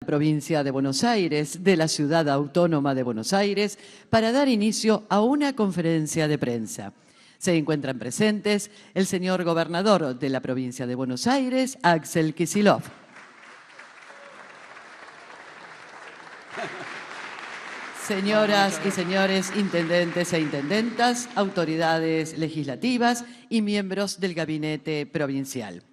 provincia de Buenos Aires, de la Ciudad Autónoma de Buenos Aires, para dar inicio a una conferencia de prensa. Se encuentran presentes el señor gobernador de la provincia de Buenos Aires, Axel Kicillof. Señoras y señores intendentes e intendentas, autoridades legislativas y miembros del gabinete provincial.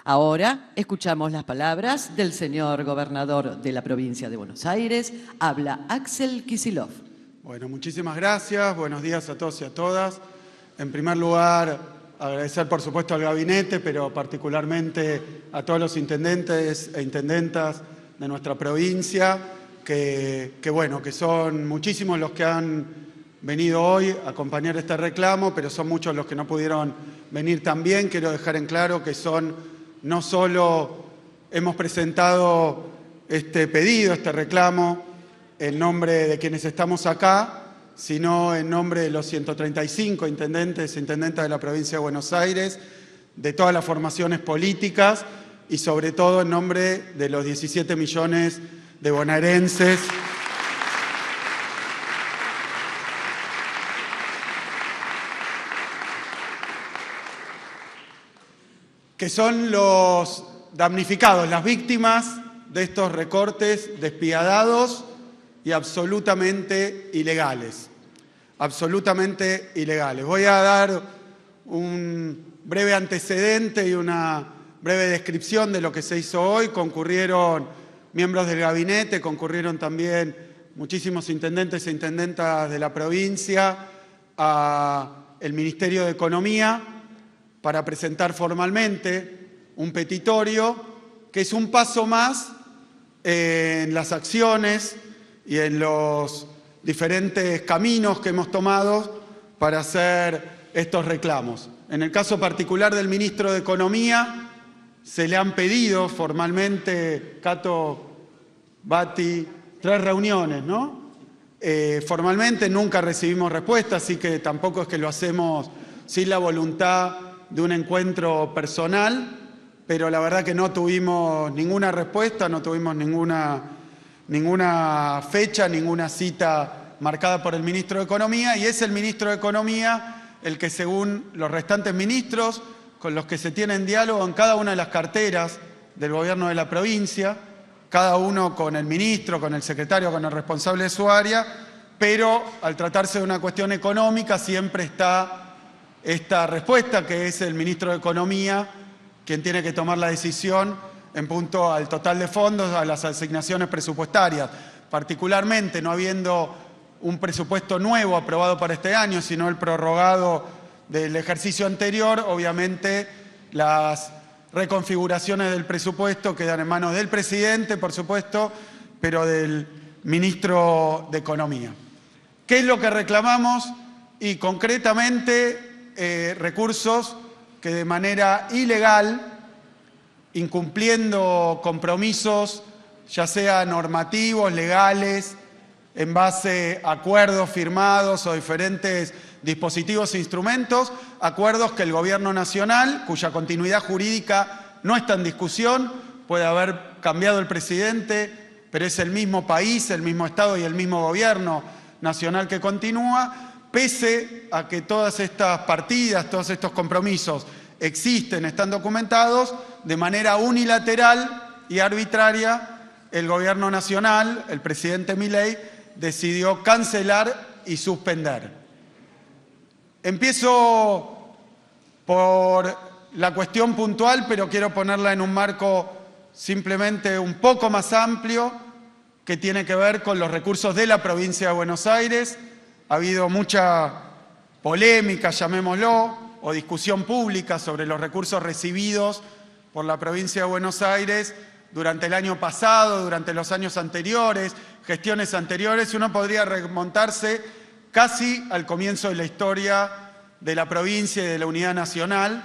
Ahora escuchamos las palabras del señor gobernador de la provincia de Buenos Aires. Habla Axel Kicillof. Bueno, muchísimas gracias. Buenos días a todos y a todas. En primer lugar, agradecer por supuesto al gabinete, pero particularmente a todos los intendentes e intendentas de nuestra provincia, que son muchísimos los que han venido hoy a acompañar este reclamo, pero son muchos los que no pudieron venir también. Quiero dejar en claro que no solo hemos presentado este pedido, este reclamo, en nombre de quienes estamos acá, sino en nombre de los 135 intendentes e intendentas de la provincia de Buenos Aires, de todas las formaciones políticas y sobre todo en nombre de los 17 millones de bonaerenses que son los damnificados, las víctimas de estos recortes despiadados y absolutamente ilegales. Absolutamente ilegales. Voy a dar un breve antecedente y una breve descripción de lo que se hizo hoy. Concurrieron miembros del gabinete, concurrieron también muchísimos intendentes e intendentas de la provincia al Ministerio de Economía para presentar formalmente un petitorio que es un paso más en las acciones y en los diferentes caminos que hemos tomado para hacer estos reclamos. En el caso particular del ministro de Economía, se le han pedido formalmente, Cato, Bati, 3 reuniones, ¿no? Formalmente nunca recibimos respuesta, así que tampoco es que lo hacemos sin la voluntad de un encuentro personal, pero la verdad que no tuvimos ninguna respuesta, no tuvimos ninguna fecha, ninguna cita marcada por el ministro de Economía, y es el ministro de Economía el que, según los restantes ministros, con los que se tiene diálogo en cada una de las carteras del gobierno de la provincia, cada uno con el ministro, con el secretario, con el responsable de su área, pero al tratarse de una cuestión económica siempre está esta respuesta, que es el ministro de Economía quien tiene que tomar la decisión en punto al total de fondos, a las asignaciones presupuestarias. Particularmente, no habiendo un presupuesto nuevo aprobado para este año, sino el prorrogado del ejercicio anterior, obviamente las reconfiguraciones del presupuesto quedan en manos del presidente, por supuesto, pero del ministro de Economía. ¿Qué es lo que reclamamos? Y concretamente recursos que de manera ilegal, incumpliendo compromisos, ya sea normativos, legales, en base a acuerdos firmados o diferentes dispositivos e instrumentos, acuerdos que el Gobierno Nacional, cuya continuidad jurídica no está en discusión, puede haber cambiado el presidente, pero es el mismo país, el mismo Estado y el mismo Gobierno Nacional que continúa, pese a que todas estas partidas, todos estos compromisos existen, están documentados, de manera unilateral y arbitraria, el Gobierno Nacional, el presidente Milei, decidió cancelar y suspender. Empiezo por la cuestión puntual, pero quiero ponerla en un marco simplemente un poco más amplio, que tiene que ver con los recursos de la provincia de Buenos Aires. Ha habido mucha polémica, llamémoslo, o discusión pública sobre los recursos recibidos por la provincia de Buenos Aires durante el año pasado, durante los años anteriores, gestiones anteriores. Uno podría remontarse casi al comienzo de la historia de la provincia y de la unidad nacional,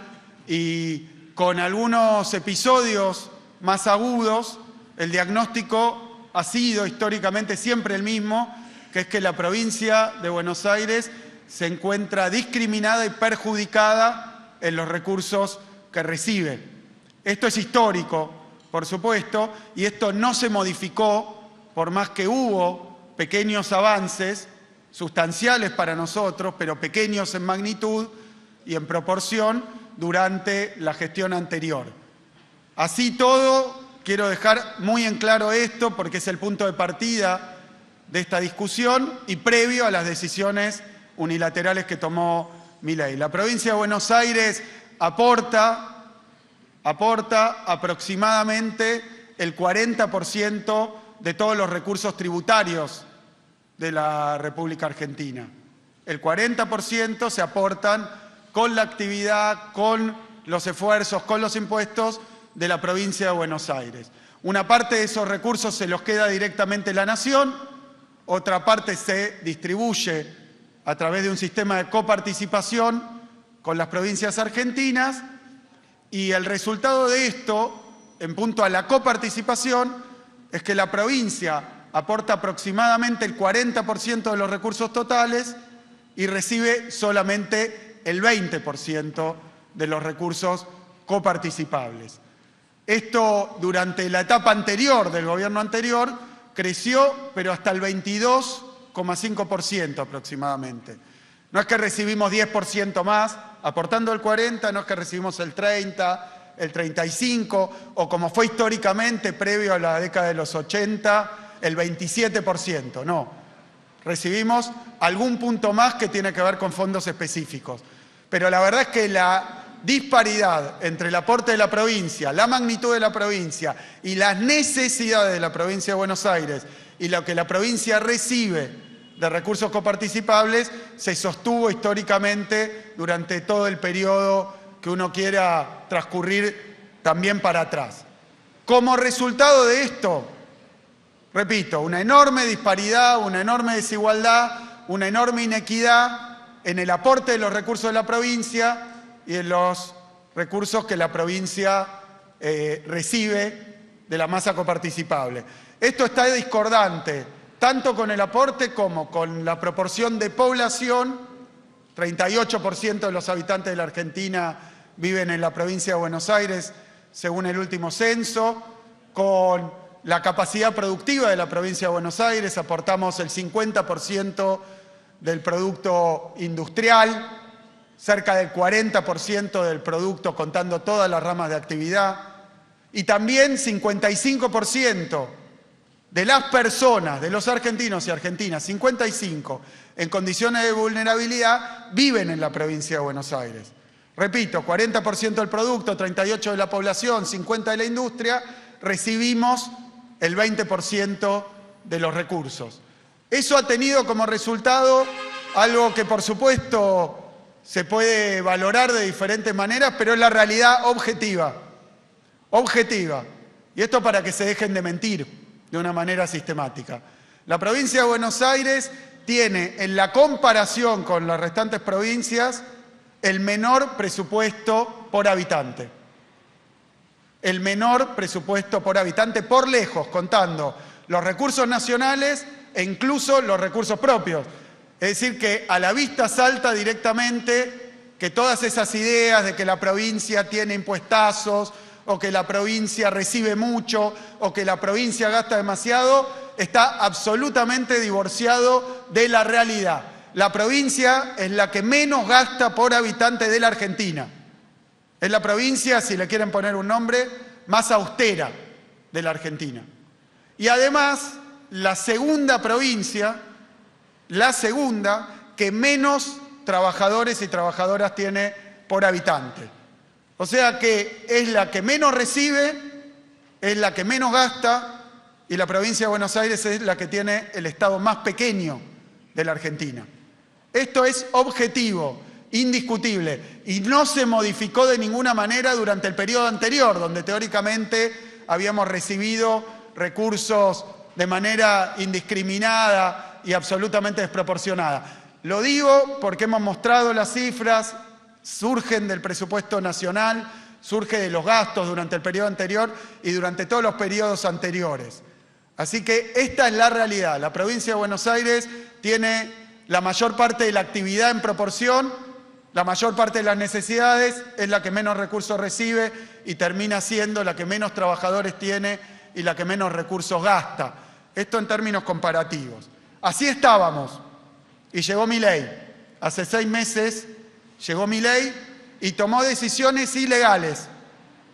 y con algunos episodios más agudos, el diagnóstico ha sido históricamente siempre el mismo, que es que la provincia de Buenos Aires se encuentra discriminada y perjudicada en los recursos que recibe. Esto es histórico, por supuesto, y esto no se modificó por más que hubo pequeños avances, sustanciales para nosotros, pero pequeños en magnitud y en proporción durante la gestión anterior. Así todo, quiero dejar muy en claro esto porque es el punto de partida de esta discusión y previo a las decisiones unilaterales que tomó Milei. La provincia de Buenos Aires aporta aproximadamente el 40% de todos los recursos tributarios de la República Argentina. El 40% se aportan con la actividad, con los esfuerzos, con los impuestos de la provincia de Buenos Aires. Una parte de esos recursos se los queda directamente la Nación, otra parte se distribuye a través de un sistema de coparticipación con las provincias argentinas y el resultado de esto, en punto a la coparticipación, es que la provincia aporta aproximadamente el 40% de los recursos totales y recibe solamente el 20% de los recursos coparticipables. Esto durante la etapa anterior del gobierno anterior creció, pero hasta el 22,5% aproximadamente. No es que recibimos 10% más, aportando el 40%, no es que recibimos el 30%, el 35%, o como fue históricamente previo a la década de los 80%, el 27%, no. Recibimos algún punto más que tiene que ver con fondos específicos. Pero la verdad es que la disparidad entre el aporte de la provincia, la magnitud de la provincia y las necesidades de la provincia de Buenos Aires y lo que la provincia recibe de recursos coparticipables se sostuvo históricamente durante todo el periodo que uno quiera transcurrir también para atrás. Como resultado de esto, repito, una enorme disparidad, una enorme desigualdad, una enorme inequidad en el aporte de los recursos de la provincia y en los recursos que la provincia recibe de la masa coparticipable. Esto está discordante tanto con el aporte como con la proporción de población. 38% de los habitantes de la Argentina viven en la provincia de Buenos Aires, según el último censo, con la capacidad productiva de la provincia de Buenos Aires, aportamos el 50% del producto industrial, cerca del 40% del producto contando todas las ramas de actividad, y también 55% de las personas, de los argentinos y argentinas, 55%, en condiciones de vulnerabilidad, viven en la provincia de Buenos Aires. Repito, 40% del producto, 38% de la población, 50% de la industria, recibimos el 20% de los recursos. Eso ha tenido como resultado algo que, por supuesto, se puede valorar de diferentes maneras, pero es la realidad objetiva. Objetiva. Y esto para que se dejen de mentir de una manera sistemática. La provincia de Buenos Aires tiene, en la comparación con las restantes provincias, el menor presupuesto por habitante. El menor presupuesto por habitante por lejos, contando los recursos nacionales e incluso los recursos propios. Es decir, que a la vista salta directamente que todas esas ideas de que la provincia tiene impuestazos o que la provincia recibe mucho o que la provincia gasta demasiado, está absolutamente divorciado de la realidad. La provincia es la que menos gasta por habitante de la Argentina. Es la provincia, si le quieren poner un nombre, más austera de la Argentina. Y además, la segunda provincia, la segunda que menos trabajadores y trabajadoras tiene por habitante. O sea que es la que menos recibe, es la que menos gasta y la provincia de Buenos Aires es la que tiene el estado más pequeño de la Argentina. Esto es objetivo, indiscutible, y no se modificó de ninguna manera durante el periodo anterior, donde teóricamente habíamos recibido recursos de manera indiscriminada y absolutamente desproporcionada. Lo digo porque hemos mostrado las cifras, surgen del presupuesto nacional, surge de los gastos durante el periodo anterior y durante todos los periodos anteriores. Así que esta es la realidad. La provincia de Buenos Aires tiene la mayor parte de la actividad en proporción La mayor parte de las necesidades es la que menos recursos recibe y termina siendo la que menos trabajadores tiene y la que menos recursos gasta. Esto en términos comparativos. Así estábamos y llegó Milei. Hace 6 meses llegó Milei y tomó decisiones ilegales.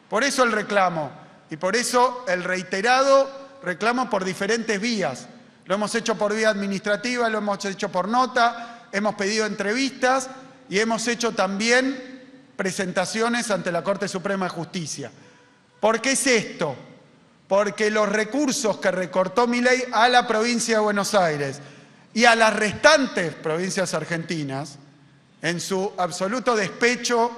Por eso el reclamo y por eso el reiterado reclamo por diferentes vías. Lo hemos hecho por vía administrativa, lo hemos hecho por nota, hemos pedido entrevistas y hemos hecho también presentaciones ante la Corte Suprema de Justicia. ¿Por qué es esto? Porque los recursos que recortó Milei a la provincia de Buenos Aires y a las restantes provincias argentinas, en su absoluto despecho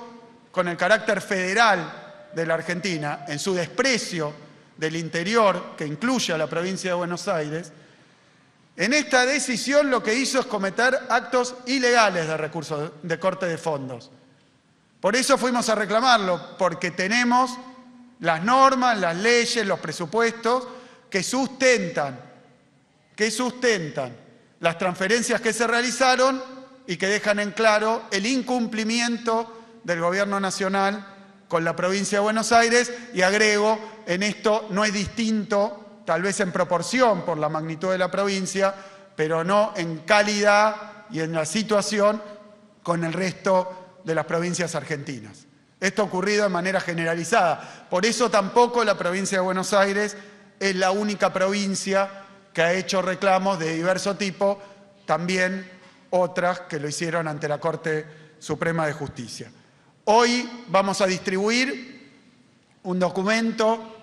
con el carácter federal de la Argentina, en su desprecio del interior, que incluye a la provincia de Buenos Aires, en esta decisión lo que hizo es cometer actos ilegales de recursos de corte de fondos. Por eso fuimos a reclamarlo, porque tenemos las normas, las leyes, los presupuestos que sustentan las transferencias que se realizaron y que dejan en claro el incumplimiento del Gobierno Nacional con la provincia de Buenos Aires. Y agrego, en esto no es distinto, tal vez en proporción por la magnitud de la provincia, pero no en calidad y en la situación con el resto de las provincias argentinas. Esto ha ocurrido de manera generalizada. Por eso tampoco la provincia de Buenos Aires es la única provincia que ha hecho reclamos de diverso tipo, también otras que lo hicieron ante la Corte Suprema de Justicia. Hoy vamos a distribuir un documento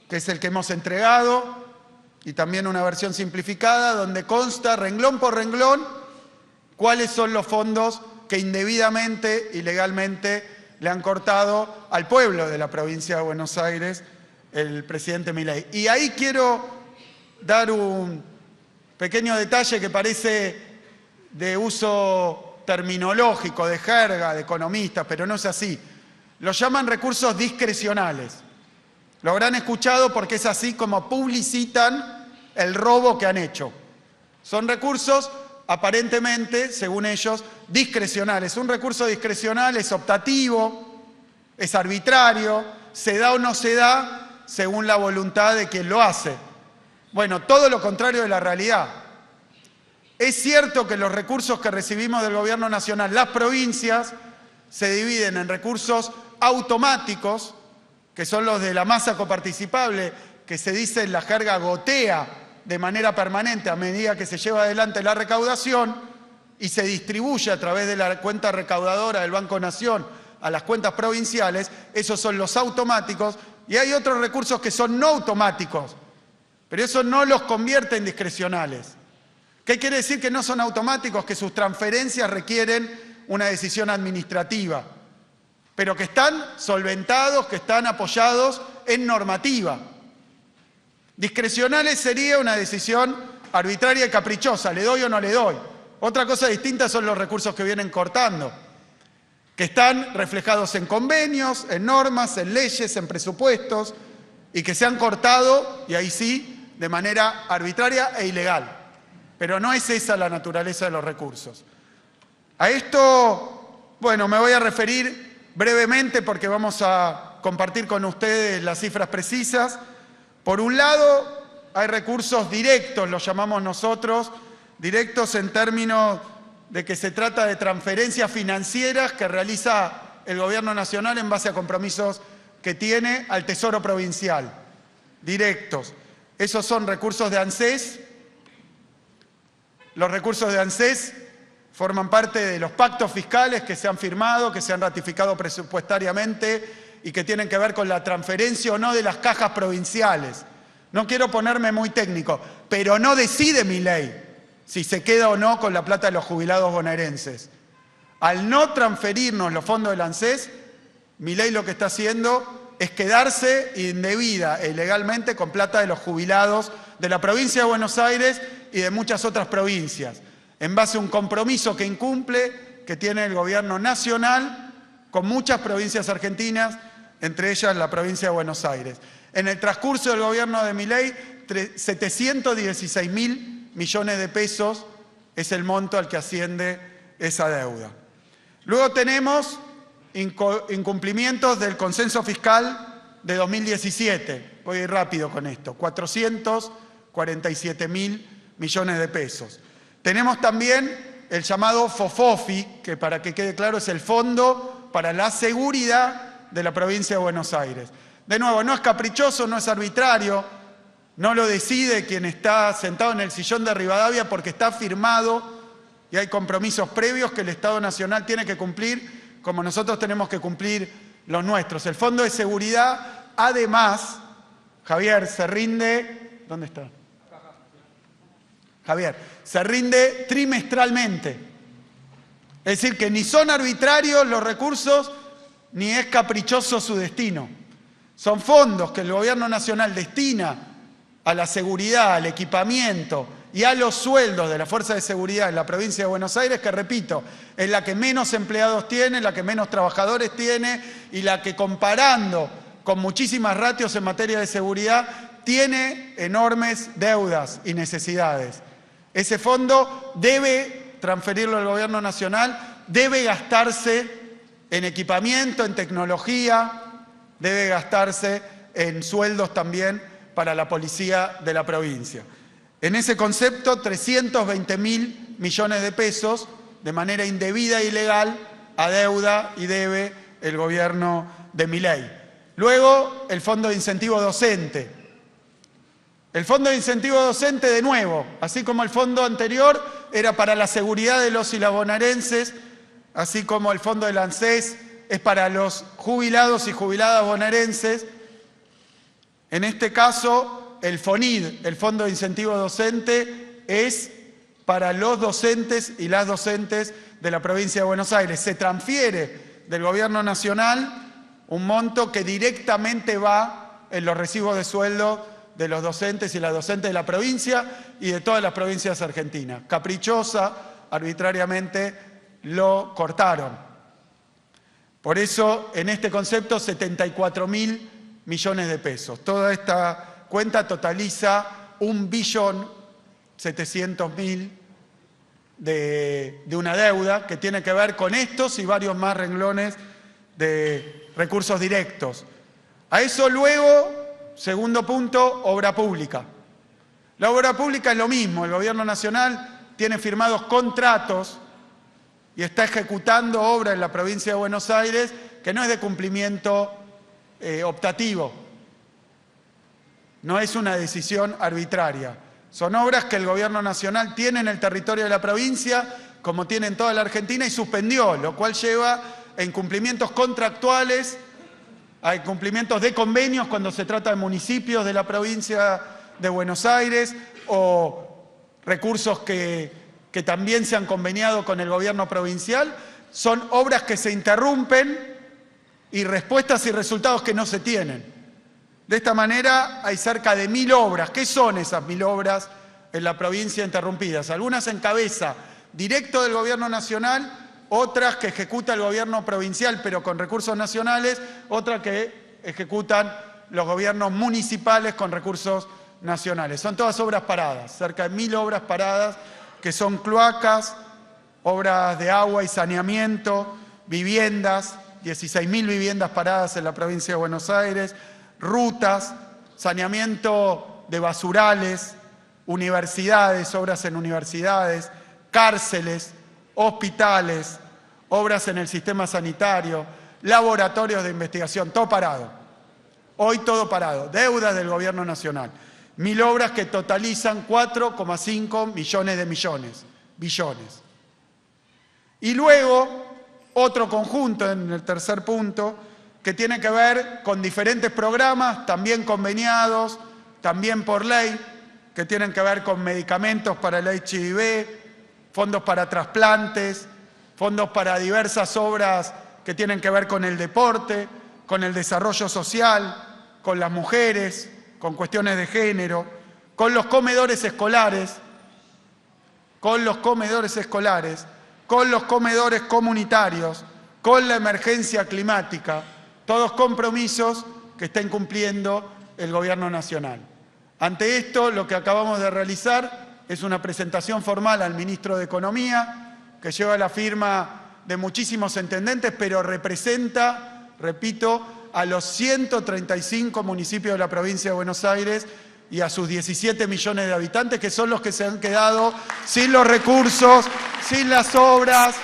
que es el que hemos entregado y también una versión simplificada donde consta renglón por renglón cuáles son los fondos que indebidamente y legalmente le han cortado al pueblo de la provincia de Buenos Aires el presidente Milei. Y ahí quiero dar un pequeño detalle que parece de uso terminológico, de jerga, de economistas, pero no es así. Lo llaman recursos discrecionales. Lo habrán escuchado porque es así como publicitan el robo que han hecho. Son recursos aparentemente, según ellos, discrecionales. Un recurso discrecional es optativo, es arbitrario, se da o no se da según la voluntad de quien lo hace. Bueno, todo lo contrario de la realidad. Es cierto que los recursos que recibimos del Gobierno Nacional, las provincias, se dividen en recursos automáticos, que son los de la masa coparticipable, que se dice en la jerga gotea de manera permanente a medida que se lleva adelante la recaudación y se distribuye a través de la cuenta recaudadora del Banco Nación a las cuentas provinciales. Esos son los automáticos, y hay otros recursos que son no automáticos, pero eso no los convierte en discrecionales. ¿Qué quiere decir que no son automáticos? Que sus transferencias requieren una decisión administrativa, pero que están solventados, que están apoyados en normativa. Discrecionales sería una decisión arbitraria y caprichosa, ¿le doy o no le doy? Otra cosa distinta son los recursos que vienen cortando, que están reflejados en convenios, en normas, en leyes, en presupuestos, y que se han cortado, y ahí sí, de manera arbitraria e ilegal. Pero no es esa la naturaleza de los recursos. A esto, bueno, me voy a referir brevemente porque vamos a compartir con ustedes las cifras precisas. Por un lado, hay recursos directos, los llamamos nosotros, directos en términos de que se trata de transferencias financieras que realiza el Gobierno Nacional en base a compromisos que tiene al Tesoro Provincial. Directos. Esos son recursos de ANSES. Los recursos de ANSES forman parte de los pactos fiscales que se han firmado, que se han ratificado presupuestariamente y que tienen que ver con la transferencia o no de las cajas provinciales. No quiero ponerme muy técnico, pero no decide Milei si se queda o no con la plata de los jubilados bonaerenses. Al no transferirnos los fondos del ANSES, Milei lo que está haciendo es quedarse indebida e ilegalmente con plata de los jubilados de la provincia de Buenos Aires y de muchas otras provincias, en base a un compromiso que incumple, que tiene el Gobierno Nacional con muchas provincias argentinas, entre ellas la provincia de Buenos Aires. En el transcurso del gobierno de Milei, 716.000 millones de pesos es el monto al que asciende esa deuda. Luego tenemos incumplimientos del consenso fiscal de 2017. Voy a ir rápido con esto. 447.000 millones de pesos. Tenemos también el llamado FOFOFI, que para que quede claro es el Fondo para la Seguridad de la Provincia de Buenos Aires. De nuevo, no es caprichoso, no es arbitrario, no lo decide quien está sentado en el sillón de Rivadavia porque está firmado y hay compromisos previos que el Estado Nacional tiene que cumplir, como nosotros tenemos que cumplir los nuestros. El Fondo de Seguridad, además, Javier, se rinde... ¿Dónde está? Javier, se rinde trimestralmente. Es decir, que ni son arbitrarios los recursos, ni es caprichoso su destino. Son fondos que el Gobierno Nacional destina a la seguridad, al equipamiento y a los sueldos de la Fuerza de Seguridad en la provincia de Buenos Aires, que repito, es la que menos empleados tiene, la que menos trabajadores tiene y la que, comparando con muchísimas ratios en materia de seguridad, tiene enormes deudas y necesidades. Ese fondo debe transferirlo al Gobierno Nacional, debe gastarse en equipamiento, en tecnología, debe gastarse en sueldos también para la policía de la provincia. En ese concepto, 320.000 millones de pesos de manera indebida e ilegal adeuda y debe el gobierno de Milei. Luego, el Fondo de Incentivo Docente. El Fondo de Incentivo Docente, de nuevo, así como el fondo anterior, era para la seguridad de los y las bonaerenses, así como el Fondo del ANSES es para los jubilados y jubiladas bonaerenses. En este caso, el FONID, el Fondo de Incentivo Docente, es para los docentes y las docentes de la provincia de Buenos Aires. Se transfiere del Gobierno Nacional un monto que directamente va en los recibos de sueldo de los docentes y las docentes de la provincia y de todas las provincias argentinas. Caprichosa, arbitrariamente, lo cortaron. Por eso, en este concepto, 74.000 millones de pesos. Toda esta cuenta totaliza 1.700.000.000 de una deuda que tiene que ver con estos y varios más renglones de recursos directos. A eso luego, segundo punto, obra pública. La obra pública es lo mismo. El Gobierno Nacional tiene firmados contratos y está ejecutando obra en la provincia de Buenos Aires que no es de cumplimiento optativo. No es una decisión arbitraria. Son obras que el Gobierno Nacional tiene en el territorio de la provincia, como tiene en toda la Argentina, y suspendió, lo cual lleva a incumplimientos contractuales, a incumplimientos de convenios cuando se trata de municipios de la provincia de Buenos Aires, o recursos que también se han conveniado con el Gobierno provincial. Son obras que se interrumpen y respuestas y resultados que no se tienen. De esta manera hay cerca de 1.000 obras. ¿Qué son esas 1.000 obras en la provincia interrumpidas? Algunas en cabeza directo del Gobierno Nacional, otras que ejecuta el Gobierno provincial pero con recursos nacionales, otras que ejecutan los gobiernos municipales con recursos nacionales. Son todas obras paradas, cerca de 1.000 obras paradas que son cloacas, obras de agua y saneamiento, viviendas, 16.000 viviendas paradas en la provincia de Buenos Aires, rutas, saneamiento de basurales, universidades, obras en universidades, cárceles, hospitales, obras en el sistema sanitario, laboratorios de investigación, todo parado. Hoy todo parado, deudas del Gobierno Nacional. 1.000 obras que totalizan 4,5 millones de billones. Y luego, otro conjunto en el tercer punto, que tiene que ver con diferentes programas, también conveniados, también por ley, que tienen que ver con medicamentos para el HIV, fondos para trasplantes, fondos para diversas obras que tienen que ver con el deporte, con el desarrollo social, con las mujeres, con cuestiones de género, con los comedores escolares, con los comedores comunitarios, con la emergencia climática, todos compromisos que está incumpliendo el Gobierno Nacional. Ante esto, lo que acabamos de realizar es una presentación formal al Ministro de Economía, que lleva la firma de muchísimos intendentes, pero representa, repito, a los 135 municipios de la provincia de Buenos Aires y a sus 17 millones de habitantes, que son los que se han quedado sin los recursos, sin las obras.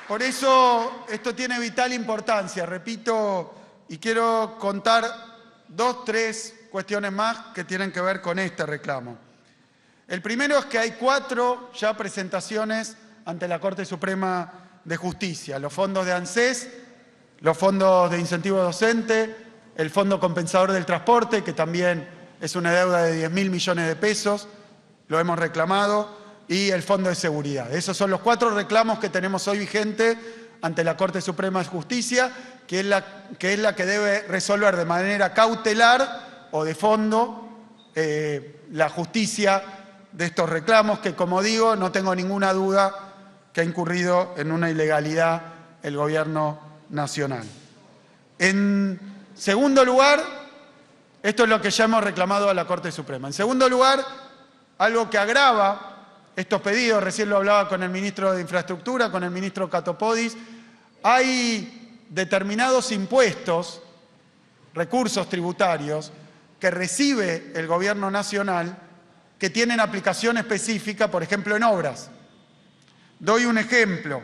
Por eso esto tiene vital importancia, repito, y quiero contar 2, 3 cuestiones más que tienen que ver con este reclamo. El primero es que hay 4 ya presentaciones ante la Corte Suprema de Justicia. Los fondos de ANSES, los fondos de incentivo docente, el Fondo Compensador del Transporte, que también es una deuda de 10.000 millones de pesos, lo hemos reclamado, y el Fondo de Seguridad. Esos son los 4 reclamos que tenemos hoy vigentes ante la Corte Suprema de Justicia, que es la que debe resolver de manera cautelar o de fondo la justicia de estos reclamos, que, como digo, no tengo ninguna duda que ha incurrido en una ilegalidad el Gobierno Nacional. En segundo lugar, esto es lo que ya hemos reclamado a la Corte Suprema. En segundo lugar, algo que agrava estos pedidos, recién lo hablaba con el ministro de Infraestructura, con el ministro Catopodis, hay determinados impuestos, recursos tributarios, que recibe el Gobierno Nacional que tienen aplicación específica, por ejemplo, en obras. Doy un ejemplo.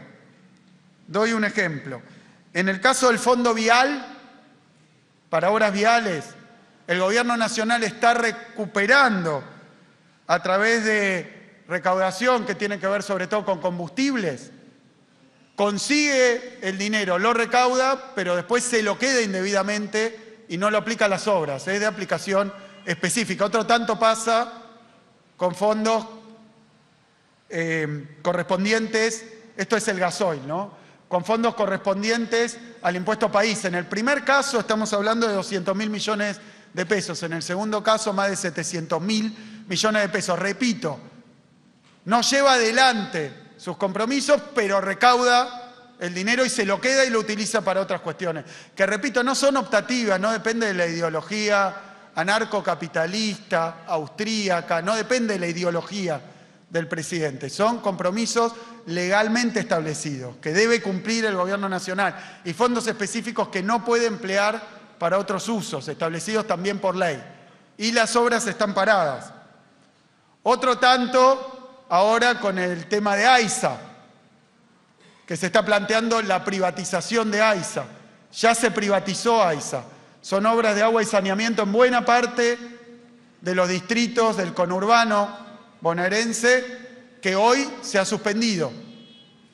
En el caso del Fondo Vial, para obras viales, el Gobierno Nacional está recuperando a través de recaudación que tiene que ver sobre todo con combustibles, consigue el dinero, lo recauda, pero después se lo queda indebidamente y no lo aplica a las obras, es de aplicación específica. Otro tanto pasa con fondos correspondientes, esto es el gasoil, ¿no? Con fondos correspondientes al impuesto país. En el primer caso estamos hablando de 200.000 millones de pesos, en el segundo caso más de 700.000 millones de pesos. Repito, no lleva adelante sus compromisos, pero recauda el dinero y se lo queda y lo utiliza para otras cuestiones, que, repito, no son optativas, no depende de la ideología anarcocapitalista, austríaca, no depende de la ideología del presidente. Son compromisos legalmente establecidos, que debe cumplir el Gobierno Nacional, y fondos específicos que no puede emplear para otros usos, establecidos también por ley. Y las obras están paradas. Otro tanto ahora con el tema de AISA, que se está planteando la privatización de AISA. Ya se privatizó AISA. Son obras de agua y saneamiento en buena parte de los distritos del conurbano bonaerense, que hoy se ha suspendido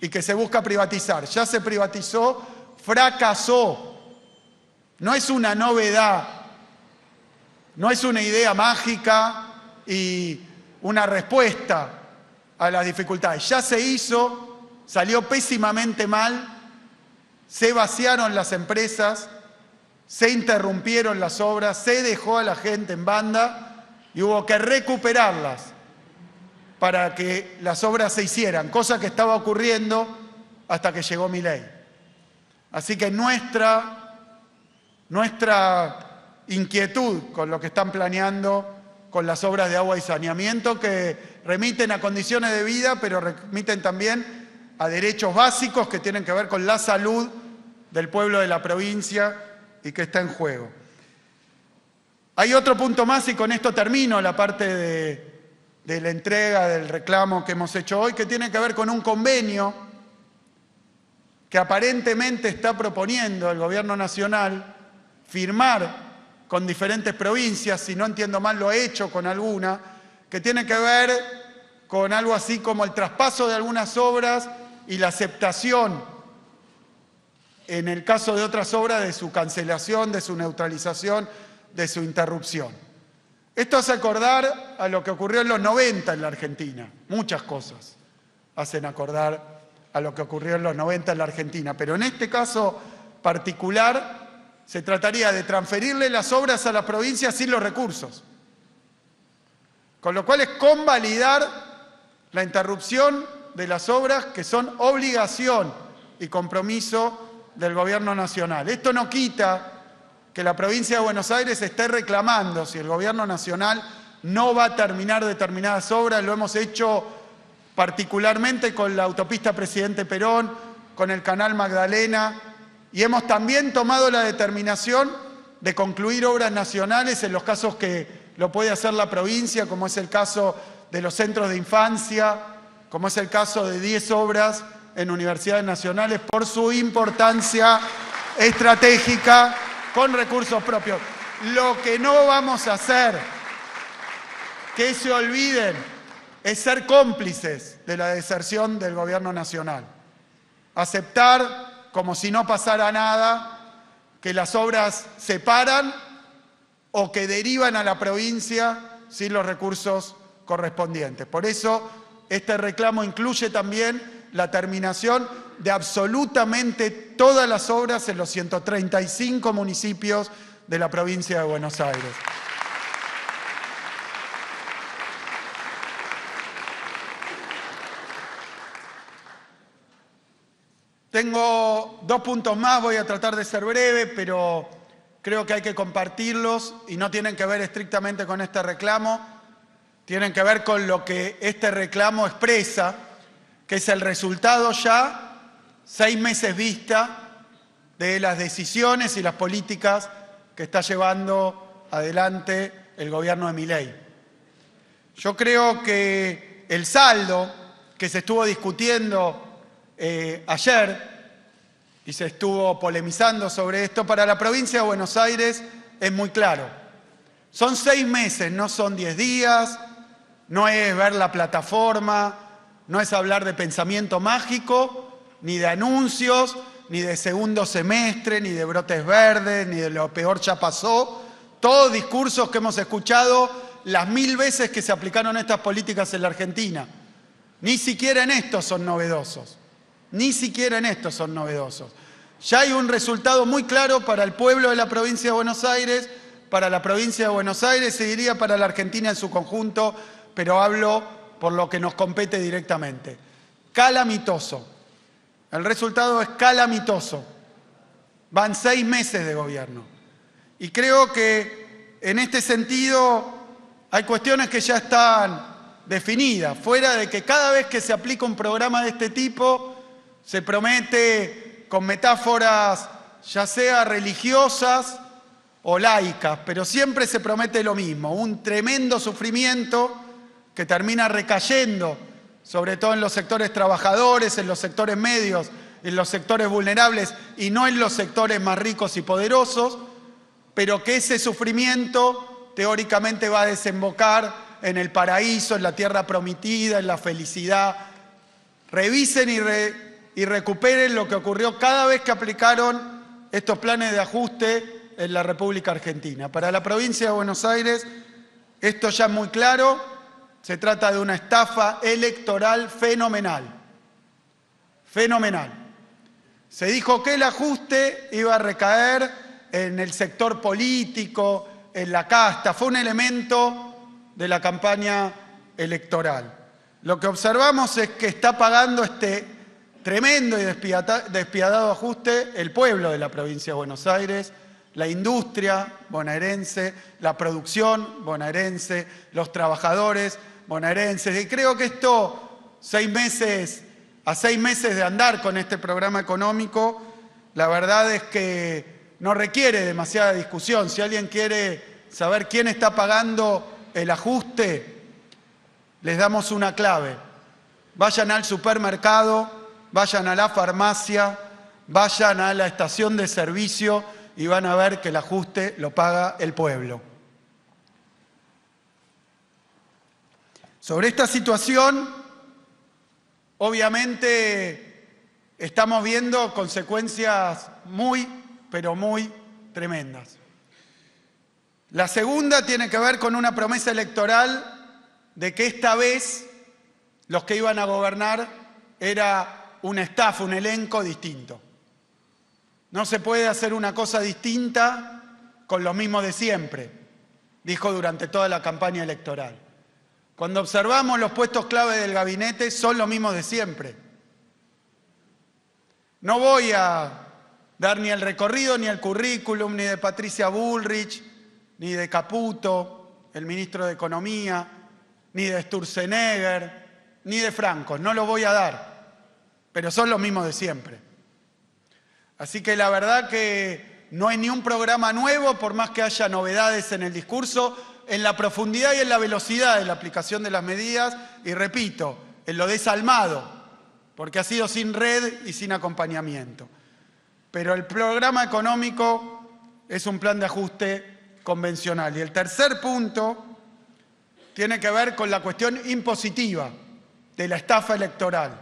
y que se busca privatizar. Ya se privatizó, fracasó. No es una novedad, no es una idea mágica y una respuesta a las dificultades. Ya se hizo, salió pésimamente mal, se vaciaron las empresas, se interrumpieron las obras, se dejó a la gente en banda y hubo que recuperarlas para que las obras se hicieran, cosa que estaba ocurriendo hasta que llegó Milei. Así que nuestra inquietud con lo que están planeando con las obras de agua y saneamiento, que remiten a condiciones de vida, pero remiten también a derechos básicos que tienen que ver con la salud del pueblo de la provincia y que está en juego. Hay otro punto más, y con esto termino la parte de la entrega del reclamo que hemos hecho hoy, que tiene que ver con un convenio que aparentemente está proponiendo el Gobierno Nacional firmar con diferentes provincias, si no entiendo mal lo he hecho con alguna, que tiene que ver con algo así como el traspaso de algunas obras y la aceptación, en el caso de otras obras, de su cancelación, de su neutralización, de su interrupción. Esto hace acordar a lo que ocurrió en los 90 en la Argentina. Muchas cosas hacen acordar a lo que ocurrió en los 90 en la Argentina, pero en este caso particular se trataría de transferirle las obras a las provincias sin los recursos. Con lo cual es convalidar la interrupción de las obras que son obligación y compromiso del Gobierno Nacional. Esto no quita que la provincia de Buenos Aires esté reclamando, si el Gobierno Nacional no va a terminar determinadas obras. Lo hemos hecho particularmente con la autopista Presidente Perón, con el Canal Magdalena, y hemos también tomado la determinación de concluir obras nacionales en los casos que lo puede hacer la provincia, como es el caso de los centros de infancia, como es el caso de 10 obras en universidades nacionales, por su importancia estratégica con recursos propios. Lo que no vamos a hacer, que se olviden, es ser cómplices de la deserción del gobierno nacional. Aceptar, como si no pasara nada, que las obras se paran o que derivan a la provincia sin los recursos correspondientes. Por eso, este reclamo incluye también la terminación de absolutamente todas las obras en los 135 municipios de la provincia de Buenos Aires. Tengo 2 puntos más, voy a tratar de ser breve, pero creo que hay que compartirlos y no tienen que ver estrictamente con este reclamo, tienen que ver con lo que este reclamo expresa, que es el resultado ya, 6 meses vista, de las decisiones y las políticas que está llevando adelante el gobierno de Milei. Yo creo que el saldo que se estuvo discutiendo ayer y se estuvo polemizando sobre esto, para la provincia de Buenos Aires es muy claro. Son 6 meses, no son 10 días, no es ver la plataforma, no es hablar de pensamiento mágico, ni de anuncios, ni de segundo semestre, ni de brotes verdes, ni de lo peor ya pasó. Todos discursos que hemos escuchado las 1000 veces que se aplicaron estas políticas en la Argentina. Ni siquiera en esto son novedosos. Ni siquiera en esto son novedosos. Ya hay un resultado muy claro para el pueblo de la provincia de Buenos Aires, para la provincia de Buenos Aires, y diría para la Argentina en su conjunto, pero hablo por lo que nos compete directamente. Calamitoso. El resultado es calamitoso. Van 6 meses de gobierno. Y creo que en este sentido hay cuestiones que ya están definidas, fuera de que cada vez que se aplica un programa de este tipo, se promete con metáforas ya sea religiosas o laicas, pero siempre se promete lo mismo, un tremendo sufrimiento que termina recayendo, sobre todo en los sectores trabajadores, en los sectores medios, en los sectores vulnerables y no en los sectores más ricos y poderosos, pero que ese sufrimiento teóricamente va a desembocar en el paraíso, en la tierra prometida, en la felicidad. Revisen y recuperen lo que ocurrió cada vez que aplicaron estos planes de ajuste en la República Argentina. Para la provincia de Buenos Aires, esto ya es muy claro, se trata de una estafa electoral fenomenal. Fenomenal. Se dijo que el ajuste iba a recaer en el sector político, en la casta, fue un elemento de la campaña electoral. Lo que observamos es que está pagando este tremendo y despiadado ajuste el pueblo de la provincia de Buenos Aires, la industria bonaerense, la producción bonaerense, los trabajadores bonaerenses. Y creo que esto, 6 meses de andar con este programa económico, la verdad es que no requiere demasiada discusión. Si alguien quiere saber quién está pagando el ajuste, les damos una clave. Vayan al supermercado, vayan a la farmacia, vayan a la estación de servicio y van a ver que el ajuste lo paga el pueblo. Sobre esta situación, obviamente, estamos viendo consecuencias muy, pero muy tremendas. La segunda tiene que ver con una promesa electoral de que esta vez los que iban a gobernar era un staff, un elenco distinto. No se puede hacer una cosa distinta con lo mismo de siempre, dijo durante toda la campaña electoral. Cuando observamos los puestos clave del gabinete, son los mismos de siempre. No voy a dar ni el recorrido, ni el currículum, ni de Patricia Bullrich, ni de Caputo, el ministro de Economía, ni de Sturzenegger, ni de Franco. No lo voy a dar, pero son los mismos de siempre. Así que la verdad que no hay ni un programa nuevo, por más que haya novedades en el discurso, en la profundidad y en la velocidad de la aplicación de las medidas, y repito, en lo desalmado, porque ha sido sin red y sin acompañamiento. Pero el programa económico es un plan de ajuste convencional. Y el tercer punto tiene que ver con la cuestión impositiva de la estafa electoral.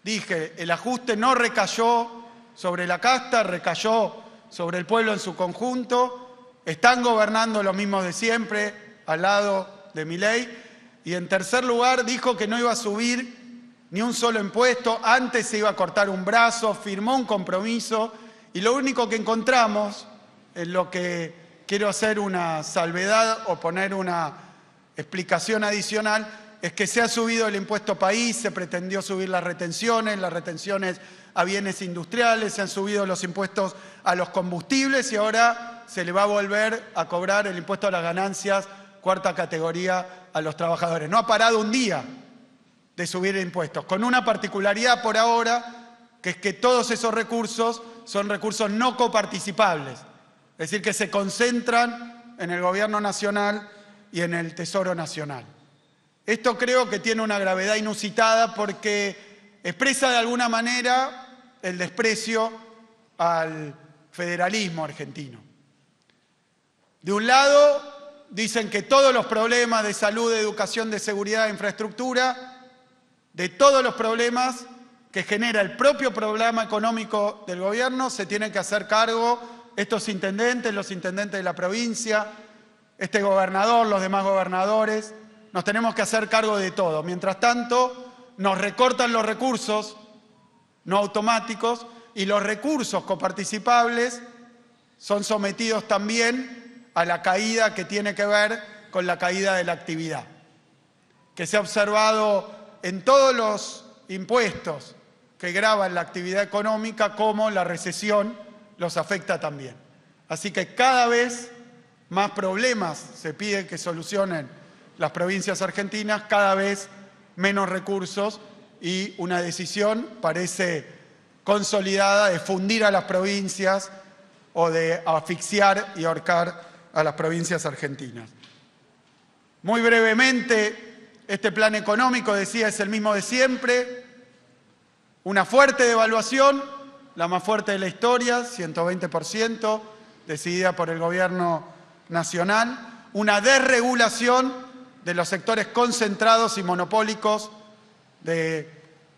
Dije, el ajuste no recayó sobre la casta, recayó sobre el pueblo en su conjunto. Están gobernando los mismos de siempre, al lado de Milei. Y en tercer lugar, dijo que no iba a subir ni un solo impuesto, antes se iba a cortar un brazo, firmó un compromiso. Y lo único que encontramos, en lo que quiero hacer una salvedad o poner una explicación adicional, es que se ha subido el impuesto país, se pretendió subir las retenciones a bienes industriales, se han subido los impuestos a los combustibles y ahora se le va a volver a cobrar el impuesto a las ganancias, cuarta categoría, a los trabajadores. No ha parado un día de subir impuestos, con una particularidad por ahora, que es que todos esos recursos son recursos no coparticipables, es decir, que se concentran en el Gobierno Nacional y en el Tesoro Nacional. Esto creo que tiene una gravedad inusitada porque expresa de alguna manera el desprecio al federalismo argentino. De un lado, dicen que todos los problemas de salud, de educación, de seguridad, de infraestructura, de todos los problemas que genera el propio programa económico del gobierno, se tienen que hacer cargo estos intendentes, los intendentes de la provincia, este gobernador, los demás gobernadores. Nos tenemos que hacer cargo de todo. Mientras tanto, nos recortan los recursos no automáticos y los recursos coparticipables son sometidos también a la caída que tiene que ver con la caída de la actividad, que se ha observado en todos los impuestos que gravan la actividad económica, como la recesión los afecta también. Así que cada vez más problemas se pide que solucionen las provincias argentinas, cada vez menos recursos, y una decisión parece consolidada de fundir a las provincias o de asfixiar y ahorcar a las provincias argentinas. Muy brevemente, este plan económico, decía, es el mismo de siempre. Una fuerte devaluación, la más fuerte de la historia, 120%, decidida por el Gobierno Nacional. Una desregulación de los sectores concentrados y monopólicos de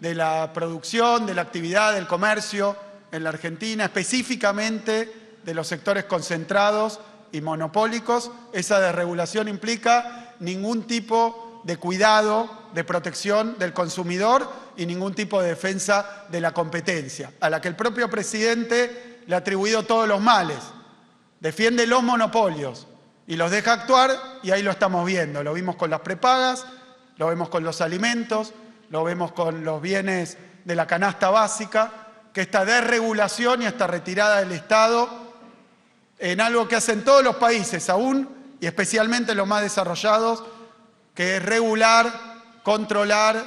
la producción, de la actividad, del comercio en la Argentina, específicamente de los sectores concentrados y monopólicos. Esa desregulación implica ningún tipo de cuidado, de protección del consumidor y ningún tipo de defensa de la competencia, a la que el propio presidente le ha atribuido todos los males. Defiende los monopolios y los deja actuar, y ahí lo estamos viendo. Lo vimos con las prepagas, lo vemos con los alimentos, lo vemos con los bienes de la canasta básica, que esta desregulación y esta retirada del Estado en algo que hacen todos los países aún, y especialmente los más desarrollados, que es regular, controlar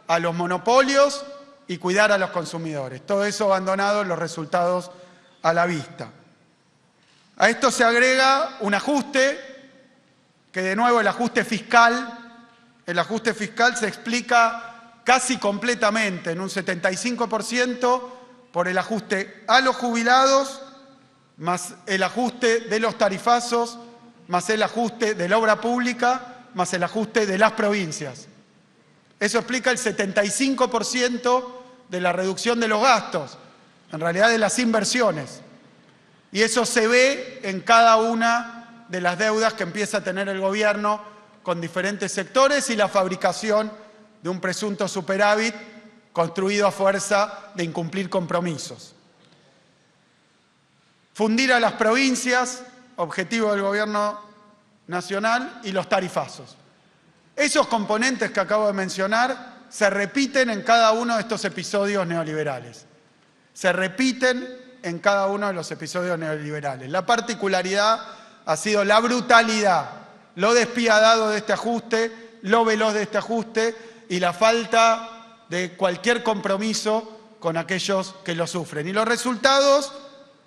a los monopolios y cuidar a los consumidores. Todo eso abandonado, los resultados a la vista. A esto se agrega un ajuste, que de nuevo el ajuste fiscal se explica casi completamente, en un 75%, por el ajuste a los jubilados, más el ajuste de los tarifazos, más el ajuste de la obra pública, más el ajuste de las provincias. Eso explica el 75% de la reducción de los gastos, en realidad de las inversiones. Y eso se ve en cada una de las deudas que empieza a tener el gobierno con diferentes sectores y la fabricación de un presunto superávit construido a fuerza de incumplir compromisos. Fundir a las provincias, objetivo del Gobierno Nacional, y los tarifazos. Esos componentes que acabo de mencionar se repiten en cada uno de estos episodios neoliberales. Se repiten en cada uno de los episodios neoliberales. La particularidad ha sido la brutalidad lo despiadado de este ajuste, lo veloz de este ajuste y la falta de cualquier compromiso con aquellos que lo sufren. Y los resultados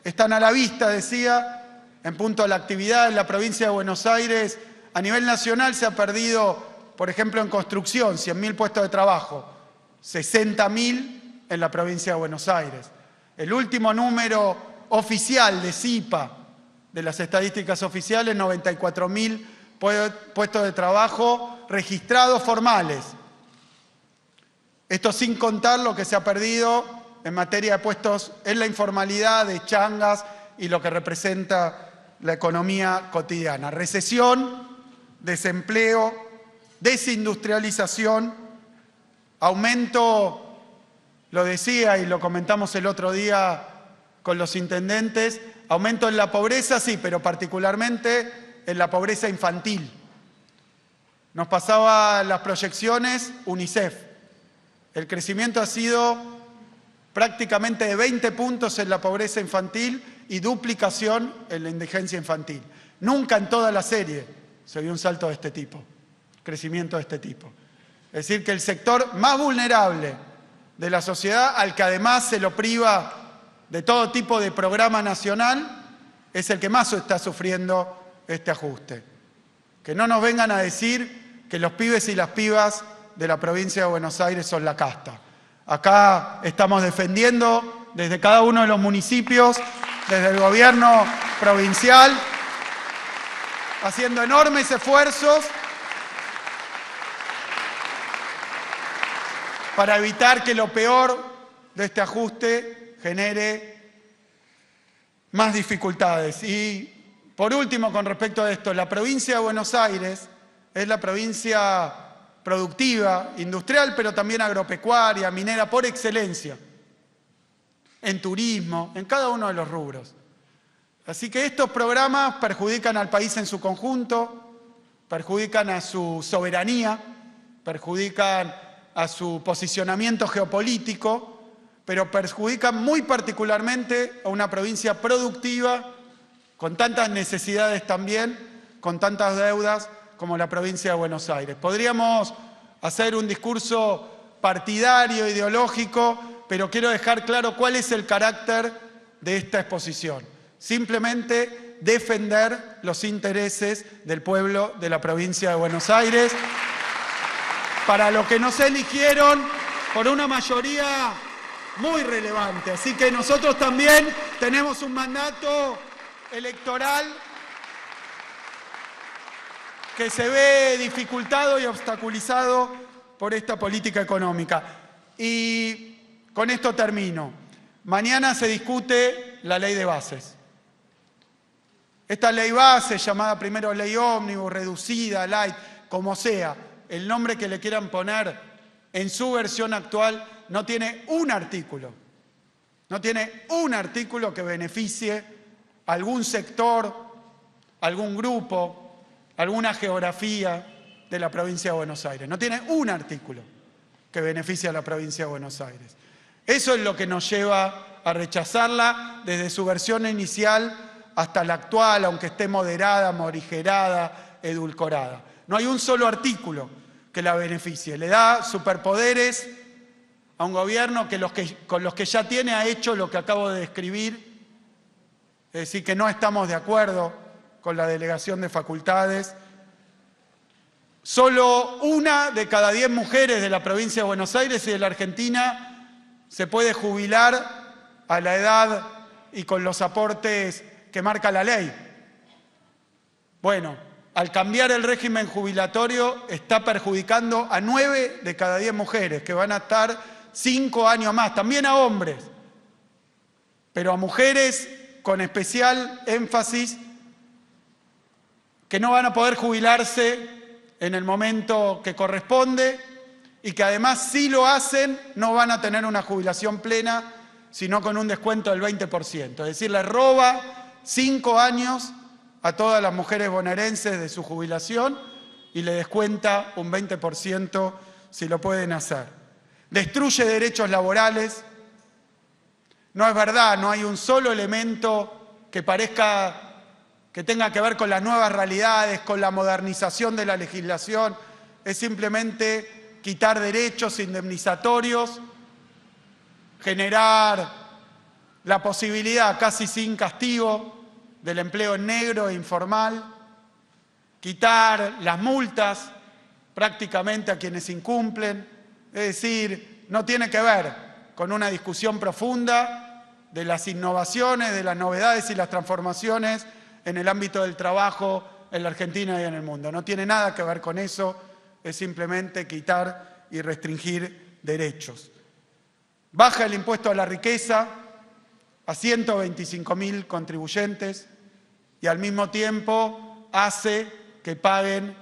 están a la vista, decía, en punto a la actividad en la provincia de Buenos Aires. A nivel nacional se ha perdido, por ejemplo, en construcción, 100.000 puestos de trabajo, 60.000 en la provincia de Buenos Aires. El último número oficial de CIPA, de las estadísticas oficiales, 94.000 puestos de trabajo registrados formales. Esto sin contar lo que se ha perdido en materia de puestos en la informalidad, de changas y lo que representa la economía cotidiana. Recesión, desempleo, desindustrialización, aumento, lo decía y lo comentamos el otro día con los intendentes, aumento en la pobreza, sí, pero particularmente en la pobreza infantil. Nos pasaba las proyecciones UNICEF. El crecimiento ha sido prácticamente de 20 puntos en la pobreza infantil y duplicación en la indigencia infantil. Nunca en toda la serie se vio un salto de este tipo, crecimiento de este tipo. Es decir, que el sector más vulnerable de la sociedad, al que además se lo priva de todo tipo de programa nacional, es el que más está sufriendo este ajuste. Que no nos vengan a decir que los pibes y las pibas de la provincia de Buenos Aires son la casta. Acá estamos defendiendo desde cada uno de los municipios, desde el gobierno provincial, haciendo enormes esfuerzos para evitar que lo peor de este ajuste genere más dificultades. Y por último, con respecto a esto, la provincia de Buenos Aires es la provincia productiva, industrial, pero también agropecuaria, minera por excelencia, en turismo, en cada uno de los rubros. Así que estos programas perjudican al país en su conjunto, perjudican a su soberanía, perjudican a su posicionamiento geopolítico, pero perjudican muy particularmente a una provincia productiva, con tantas necesidades también, con tantas deudas, como la provincia de Buenos Aires. Podríamos hacer un discurso partidario, ideológico, pero quiero dejar claro cuál es el carácter de esta exposición. Simplemente defender los intereses del pueblo de la provincia de Buenos Aires, para lo que nos eligieron por una mayoría muy relevante. Así que nosotros también tenemos un mandato electoral que se ve dificultado y obstaculizado por esta política económica. Y con esto termino. Mañana se discute la ley de bases. Esta ley base, llamada primero ley ómnibus, reducida, light, como sea, el nombre que le quieran poner, en su versión actual, no tiene un artículo. No tiene un artículo que beneficie a algún sector, algún grupo, alguna geografía de la provincia de Buenos Aires. No tiene un artículo que beneficie a la provincia de Buenos Aires. Eso es lo que nos lleva a rechazarla desde su versión inicial hasta la actual, aunque esté moderada, morigerada, edulcorada. No hay un solo artículo que la beneficie. Le da superpoderes a un gobierno que con los que ya tiene ha hecho lo que acabo de describir. Es decir, que no estamos de acuerdo con la delegación de facultades. Solo 1 de cada 10 mujeres de la provincia de Buenos Aires y de la Argentina se puede jubilar a la edad y con los aportes que marca la ley. Bueno, al cambiar el régimen jubilatorio está perjudicando a 9 de cada 10 mujeres, que van a estar 5 años más, también a hombres, pero a mujeres con especial énfasis que no van a poder jubilarse en el momento que corresponde y que además si lo hacen no van a tener una jubilación plena, sino con un descuento del 20%. Es decir, le roba 5 años a todas las mujeres bonaerenses de su jubilación y le descuenta un 20% si lo pueden hacer. Destruye derechos laborales. No es verdad, no hay un solo elemento que parezca que tenga que ver con las nuevas realidades, con la modernización de la legislación. Es simplemente quitar derechos indemnizatorios, generar la posibilidad casi sin castigo del empleo en negro e informal, quitar las multas prácticamente a quienes incumplen. Es decir, no tiene que ver con una discusión profunda de las innovaciones, de las novedades y las transformaciones en el ámbito del trabajo en la Argentina y en el mundo. No tiene nada que ver con eso, es simplemente quitar y restringir derechos. Baja el impuesto a la riqueza a 125.000 contribuyentes y al mismo tiempo hace que paguen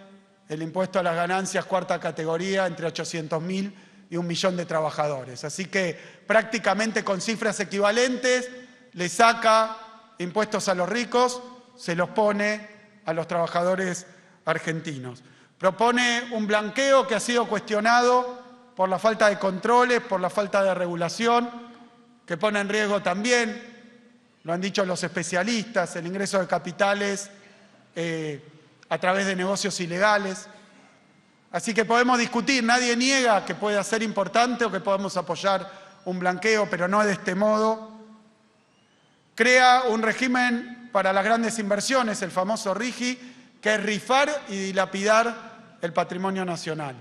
el impuesto a las ganancias cuarta categoría entre 800.000 y 1 millón de trabajadores. Así que prácticamente con cifras equivalentes le saca impuestos a los ricos, se los pone a los trabajadores argentinos. Propone un blanqueo que ha sido cuestionado por la falta de controles, por la falta de regulación, que pone en riesgo también, lo han dicho los especialistas, el ingreso de capitales a través de negocios ilegales. Así que podemos discutir, nadie niega que pueda ser importante o que podamos apoyar un blanqueo, pero no de este modo. Crea un régimen para las grandes inversiones, el famoso RIGI, que es rifar y dilapidar el patrimonio nacional.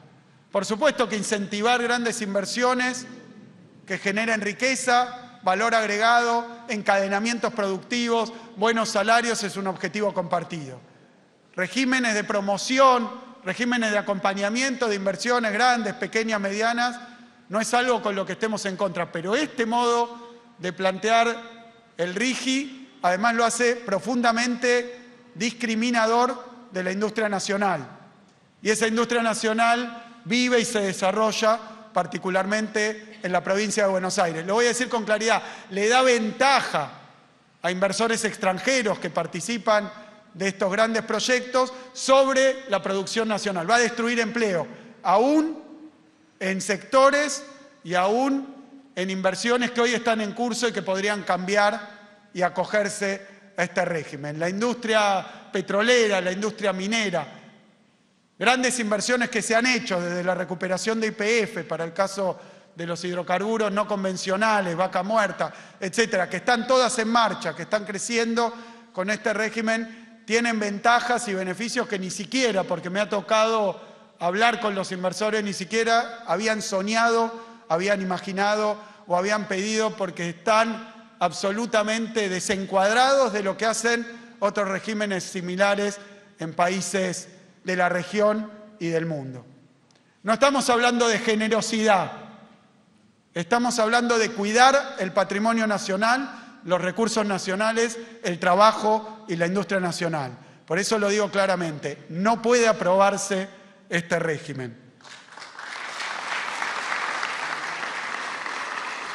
Por supuesto que incentivar grandes inversiones que generen riqueza, valor agregado, encadenamientos productivos, buenos salarios es un objetivo compartido. Regímenes de promoción, regímenes de acompañamiento de inversiones grandes, pequeñas, medianas, no es algo con lo que estemos en contra, pero este modo de plantear el RIGI además lo hace profundamente discriminador de la industria nacional. Y esa industria nacional vive y se desarrolla particularmente en la provincia de Buenos Aires. Lo voy a decir con claridad, le da ventaja a inversores extranjeros que participan de estos grandes proyectos sobre la producción nacional. Va a destruir empleo, aún en sectores y aún en inversiones que hoy están en curso y que podrían cambiar y acogerse a este régimen. La industria petrolera, la industria minera, grandes inversiones que se han hecho desde la recuperación de YPF para el caso de los hidrocarburos no convencionales, Vaca Muerta, etcétera, que están todas en marcha, que están creciendo con este régimen, tienen ventajas y beneficios que ni siquiera, porque me ha tocado hablar con los inversores, ni siquiera habían soñado, habían imaginado o habían pedido, porque están absolutamente desencuadrados de lo que hacen otros regímenes similares en países de la región y del mundo. No estamos hablando de generosidad, estamos hablando de cuidar el patrimonio nacional, los recursos nacionales, el trabajo y la industria nacional. Por eso lo digo claramente, no puede aprobarse este régimen.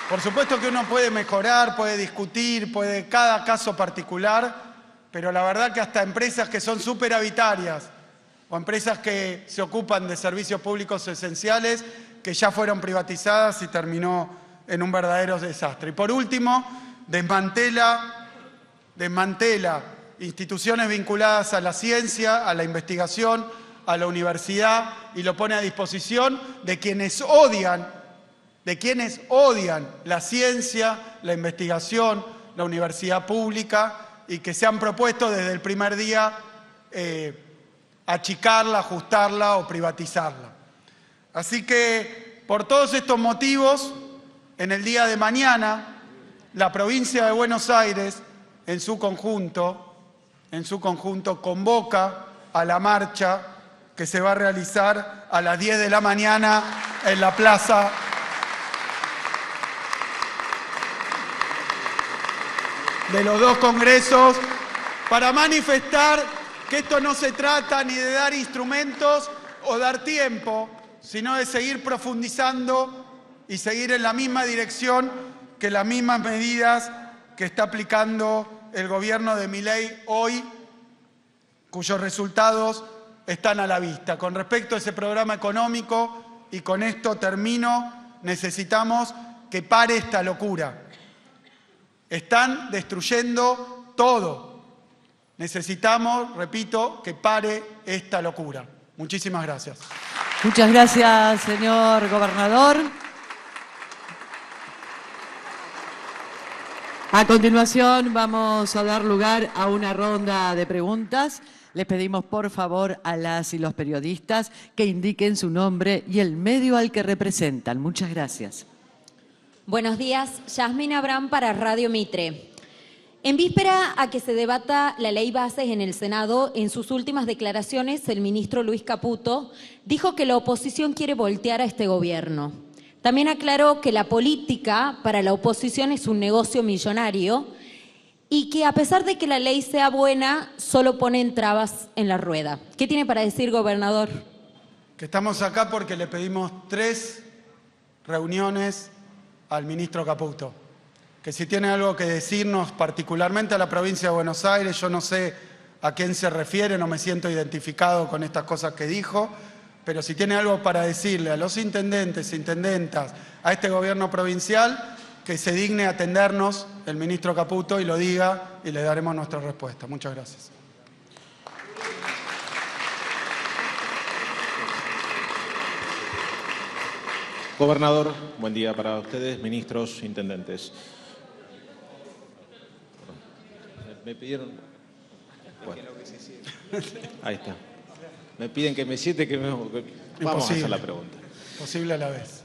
Por supuesto que uno puede mejorar, puede discutir, puede cada caso particular, pero la verdad que hasta empresas que son superavitarias o empresas que se ocupan de servicios públicos esenciales que ya fueron privatizadas y terminó en un verdadero desastre. Y por último, desmantela instituciones vinculadas a la ciencia, a la investigación, a la universidad y lo pone a disposición de quienes odian la ciencia, la investigación, la universidad pública y que se han propuesto desde el primer día achicarla, ajustarla o privatizarla. Así que por todos estos motivos, en el día de mañana, la provincia de Buenos Aires, en su conjunto, convoca a la marcha que se va a realizar a las 10 de la mañana en la plaza de los dos congresos para manifestar que esto no se trata ni de dar instrumentos o dar tiempo, sino de seguir profundizando y seguir en la misma dirección que las mismas medidas que está aplicando el gobierno de Milei hoy, cuyos resultados están a la vista. Con respecto a ese programa económico, y con esto termino, necesitamos que pare esta locura. Están destruyendo todo. Necesitamos, repito, que pare esta locura. Muchísimas gracias. Muchas gracias, señor gobernador. A continuación vamos a dar lugar a una ronda de preguntas. Les pedimos por favor a las y los periodistas que indiquen su nombre y el medio al que representan. Muchas gracias. Buenos días, Yasmín Abraham para Radio Mitre. En víspera a que se debata la ley bases en el Senado, en sus últimas declaraciones el ministro Luis Caputo dijo que la oposición quiere voltear a este gobierno. También aclaró que la política para la oposición es un negocio millonario y que a pesar de que la ley sea buena, solo ponen trabas en la rueda. ¿Qué tiene para decir, gobernador? Que estamos acá porque le pedimos 3 reuniones al ministro Caputo. Que si tiene algo que decirnos particularmente a la provincia de Buenos Aires, yo no sé a quién se refiere, no me siento identificado con estas cosas que dijo, pero si tiene algo para decirle a los intendentes, intendentas, a este gobierno provincial, que se digne atendernos el ministro Caputo y lo diga y le daremos nuestra respuesta. Muchas gracias. Gobernador, buen día para ustedes, ministros, intendentes. Me pidieron... Bueno, ahí está. Me piden que me siente, vamos a hacer la pregunta. Posible a la vez.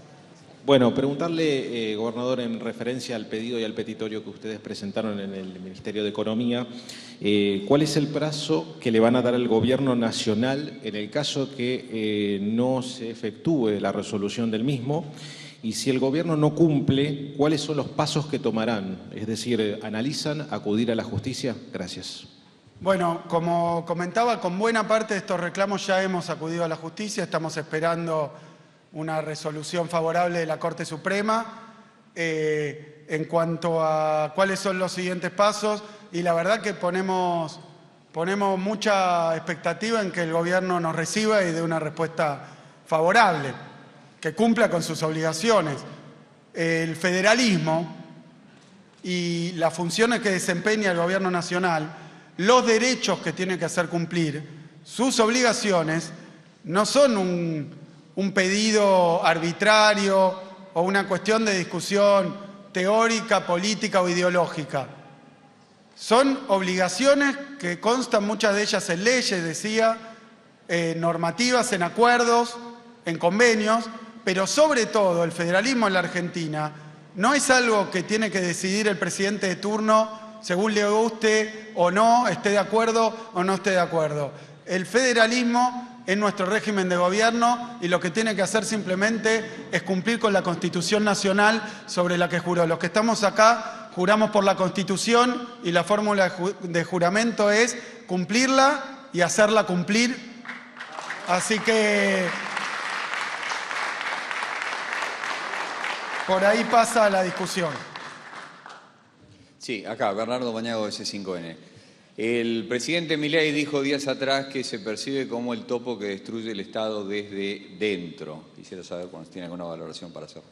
Bueno, preguntarle, gobernador, en referencia al pedido y al petitorio que ustedes presentaron en el Ministerio de Economía, ¿cuál es el plazo que le van a dar al Gobierno Nacional en el caso que no se efectúe la resolución del mismo? Y si el Gobierno no cumple, ¿cuáles son los pasos que tomarán? Es decir, ¿analizan acudir a la justicia? Gracias. Bueno, como comentaba, con buena parte de estos reclamos ya hemos acudido a la justicia, estamos esperando una resolución favorable de la Corte Suprema en cuanto a cuáles son los siguientes pasos, y la verdad que ponemos mucha expectativa en que el Gobierno nos reciba y dé una respuesta favorable, que cumpla con sus obligaciones. El federalismo y las funciones que desempeña el Gobierno Nacional, los derechos que tiene que hacer cumplir, sus obligaciones, no son un pedido arbitrario o una cuestión de discusión teórica, política o ideológica. Son obligaciones que constan muchas de ellas en leyes, decía, normativas, en acuerdos, en convenios, pero sobre todo el federalismo en la Argentina no es algo que tiene que decidir el presidente de turno según le guste o no, esté de acuerdo o no esté de acuerdo. El federalismo es nuestro régimen de gobierno y lo que tiene que hacer simplemente es cumplir con la Constitución Nacional sobre la que juró. Los que estamos acá juramos por la Constitución y la fórmula de juramento es cumplirla y hacerla cumplir. Así que por ahí pasa la discusión. Sí, acá, Bernardo Bañago de C5N. El presidente Milei dijo días atrás que se percibe como el topo que destruye el Estado desde dentro. Quisiera saber si tiene alguna valoración para hacer.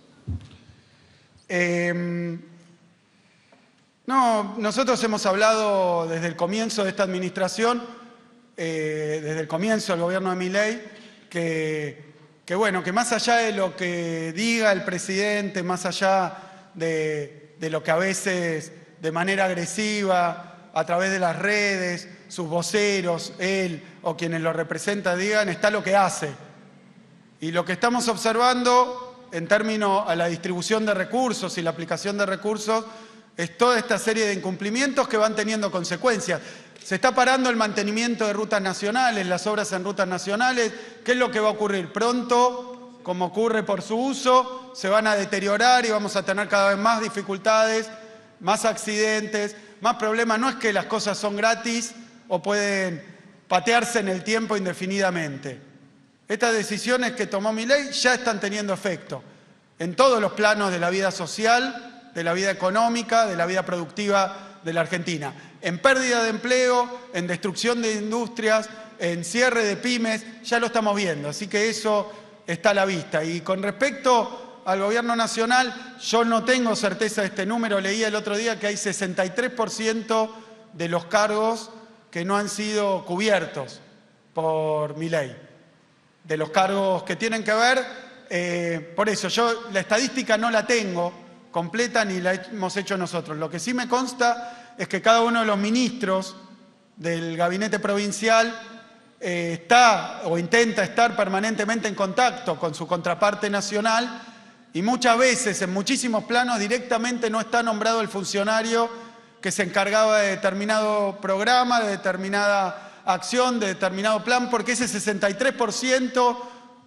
No, nosotros hemos hablado desde el comienzo de esta administración, desde el comienzo del gobierno de Milei, que bueno, que más allá de lo que diga el presidente, más allá de lo que a veces de manera agresiva, a través de las redes, sus voceros, él o quienes lo representan digan, está lo que hace. Y lo que estamos observando en términos a la distribución de recursos y la aplicación de recursos es toda esta serie de incumplimientos que van teniendo consecuencias. Se está parando el mantenimiento de rutas nacionales, las obras en rutas nacionales. ¿Qué es lo que va a ocurrir? Pronto, como ocurre por su uso, se van a deteriorar y vamos a tener cada vez más dificultades, más accidentes, más problemas. No es que las cosas son gratis o pueden patearse en el tiempo indefinidamente. Estas decisiones que tomó Milei ya están teniendo efecto en todos los planos de la vida social, de la vida económica, de la vida productiva de la Argentina. En pérdida de empleo, en destrucción de industrias, en cierre de pymes, ya lo estamos viendo. Así que eso está a la vista. Y con respecto al gobierno nacional, yo no tengo certeza de este número. Leí el otro día que hay 63% de los cargos que no han sido cubiertos por Milei, de los cargos que tienen que ver. Por eso, yo la estadística no la tengo completa ni la hemos hecho nosotros. Lo que sí me consta es que cada uno de los ministros del gabinete provincial está o intenta estar permanentemente en contacto con su contraparte nacional y muchas veces, en muchísimos planos, directamente no está nombrado el funcionario que se encargaba de determinado programa, de determinada acción, de determinado plan, porque ese 63%,